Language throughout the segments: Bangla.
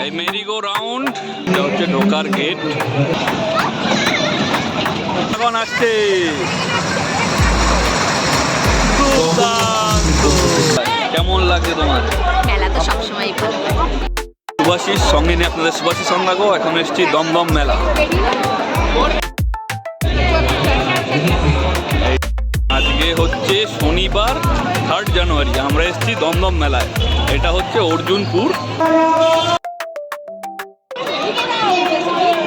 এই মেরিগো রাউন্ড, এটা হচ্ছে ঢোকার গেট। এখন আসছে কেমন লাগে তোমার? মেলা তো সবসময় সুভাষীর সঙ্গে নিয়ে আপনাদের সুভাষীর সঙ্গে গো। এখন এসছি দমদম মেলা। আজকে হচ্ছে শনিবার 3 জানুয়ারি, আমরা এসছি দমদম মেলায়। এটা হচ্ছে অর্জুনপুর।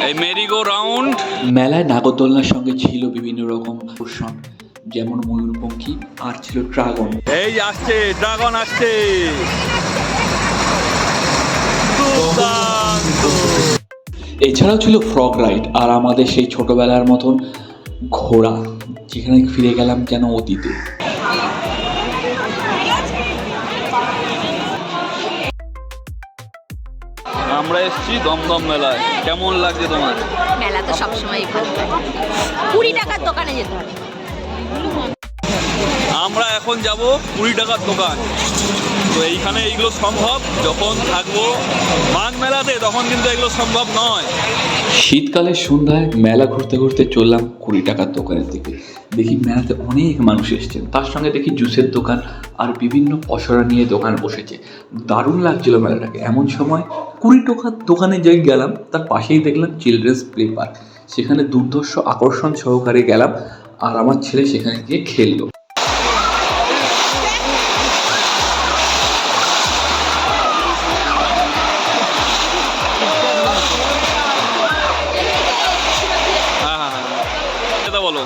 এই মেরিগো রাউন্ড মেলায় নাগরদোলনার সঙ্গে ছিল বিভিন্ন রকম আকর্ষণ, যেমন ময়ূরপঙ্খী আর ছিল ড্রাগন। এই আসছে ড্রাগন আসছে। এছাড়াও ছিল ফ্রগ রাইড আর আমাদের সেই ছোটবেলার মতন ঘোড়া, যেখানে ফিরে গেলাম যেন অতীতে। আমরা এসছি দমদম মেলায়। কেমন লাগছে তোমার? মেলা তো সবসময় 20 টাকার দোকানে যেতে হবে। আমরা এখন যাব 20 টাকার দোকান। তো এইখানে এইগুলো সম্ভব, যখন থাকবো মাঘ মেলাতে তখন কিন্তু এগুলো সম্ভব নয়। শীতকালের সন্ধ্যায় মেলা ঘুরতে ঘুরতে চললাম 20 টাকার দোকানের দিকে। দেখি মেলাতে অনেক মানুষ এসেছেন, তার সঙ্গে দেখি জুসের দোকান আর বিভিন্ন পসরা নিয়ে দোকান বসেছে। দারুণ লাগছিল মেলাটাকে। এমন সময় 20 টাকার দোকানে যে গেলাম, তার পাশেই দেখলাম চিলড্রেন্স প্লে পার্ক। সেখানে দুর্ধর্ষ আকর্ষণ সহকারে গেলাম আর আমার ছেলে সেখানে গিয়ে খেললো। বলো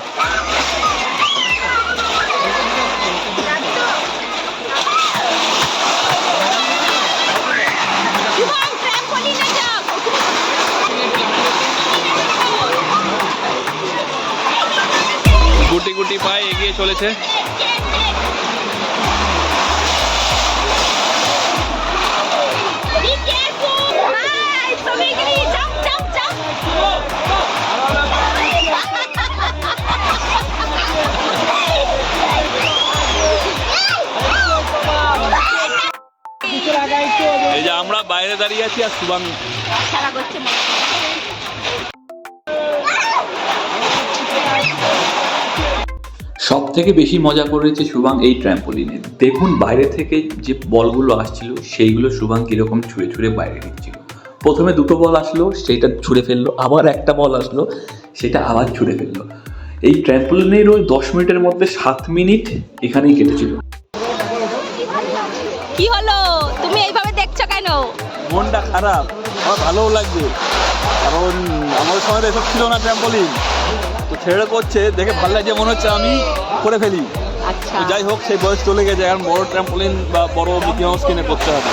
গুটি গুটি পায়ে এগিয়ে চলেছে। এই যে আমরা বাইরে দাঁড়িয়ে আছি আর শুভাং খেলা করছে। সব থেকে বেশি মজা করেছে শুভাং এই ট্র্যাম্পোলিনে। দেখুন বাইরে থেকে যে বলগুলো আসছিল সেইগুলো শুভাং কীরকম ছুঁড়ে ছুঁড়ে বাইরে দিচ্ছিল। প্রথমে 2টো বল আসলো, সেইটা ছুঁড়ে ফেললো, আবার একটা বল আসলো, সেটা আবার ছুঁড়ে ফেললো। এই ট্র্যাম্পোলিনের ওই 10 মিনিটের মধ্যে 7 মিনিট এখানেই কেটেছিল। কি হলো, তুমি এইভাবে দেখছো কেন? মনটা খারাপ, আমার ভালোও লাগছে, কারণ আমাদের সময় তো এসব ছিল না ট্র্যাম্পোলিন। তো ছেড়ে করছে দেখে ভালো লাগছে, মনে হচ্ছে আমি করে ফেলি। আচ্ছা, যাই হোক, সেই বয়স চলে গেছে, এখন বড় ট্র্যাম্পোলিন বা বড় মিকি মাউস কিনে করতে হবে।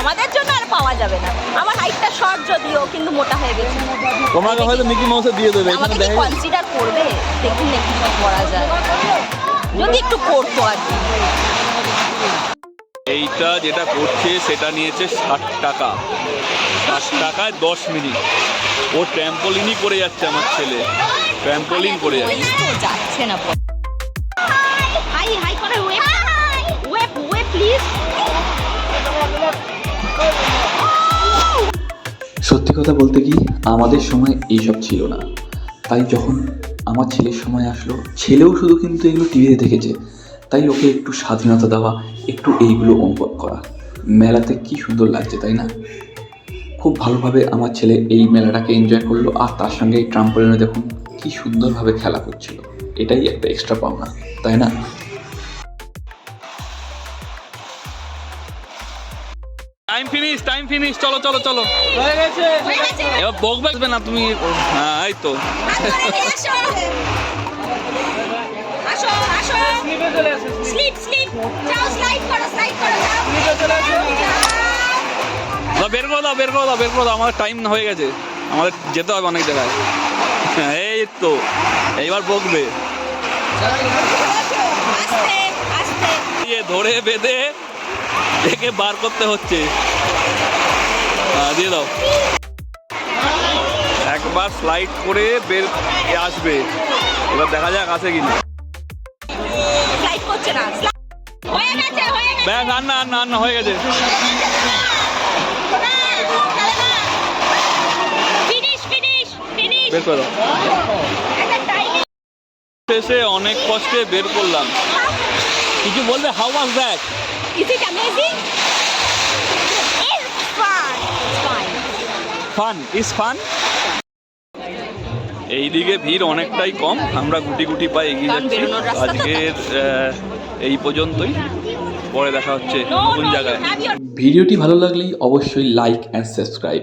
আমাদের জন্য আর পাওয়া যাবে না। আমার হাইটটা শর্ট যদিও, কিন্তু মোটা হয়ে গেছে। তোমাকে হয়তো মিকি মাউসে দিয়ে দেবে। আমাকে কি কনসিডার করবে? দেখুন না কি করা যায়, যদি একটু করতো আর কি। এইটা যেটা করছে সেটা নিয়েছে 60 টাকা। 60 টাকায় 10 মিনিট। ও ট্র্যাম্পোলিনই করে যাচ্ছে, আমার ছেলে ট্র্যাম্পোলিন করে যাচ্ছে। যাচ্ছে না। হাই হাই করে ওয়েব ওয়েব ওয়েব প্লিজ। সত্যি কথা বলতে কি, আমাদের সময় এইসব ছিল না। তাই যখন আমার ছেলের সময় আসলো, ছেলেও শুধু কিন্তু এগুলো টিভিতে দেখেছে, তাই ওকে একটু স্বাধীনতা দেওয়া, একটু এইগুলো অনুভব করা। মেলাতে কি সুন্দর লাগছে, তাই না? খুব ভালোভাবে আমার ছেলে এই মেলাটাকে এনজয় করলো, আর তার সঙ্গে এই ট্রাম্পোলিনে দেখুন কি সুন্দরভাবে খেলা করছিল। এটাই একটা এক্সট্রা পাওনা, তাই না? টাইম ফিনিশ, চলো চলো চলো, হয়ে গেছে। এবার বকবে না তুমি। হ্যাঁ, এই তো। আসো আসো, স্লিপ স্লিপ, যাও স্লাইড করো যাও। বের করে দাও, বের করে দাও, বের করে দাও, আমাদের টাইম হয়ে গেছে, আমাদের যেতে হবে অনেক জায়গায়। এই তো, এইবার বকবে। আস্তে আস্তে ধরে বেঁধে দেখে বার করতে হচ্ছে। দিয়ে দাও। একবার স্লাইড করে বের আসবে, এবার দেখা যাক আসে কিনা। স্লাইড করছে না, হয়ে গেছে হয়ে গেছে। ব্যাস, রান্না হয়ে গেছে। বের করো। শেষে অনেক কষ্টে বের করলাম। কিছু বলবে? How was that? Is it amazing? It's fun. It's fine. Fun is fun. এইদিকে ভিড় অনেকটাই কম, আমরা গুটি গুটি পায়ে এগিয়ে কারণ যাচ্ছি। বেরোনোর রাস্তা তো আজকের এই পর্যন্তই, পরে দেখা হচ্ছে No, নতুন no, জায়গায়। you have your ভিডিওটি ভালো লাগলেই অবশ্যই লাইক অ্যান্ড সাবস্ক্রাইব।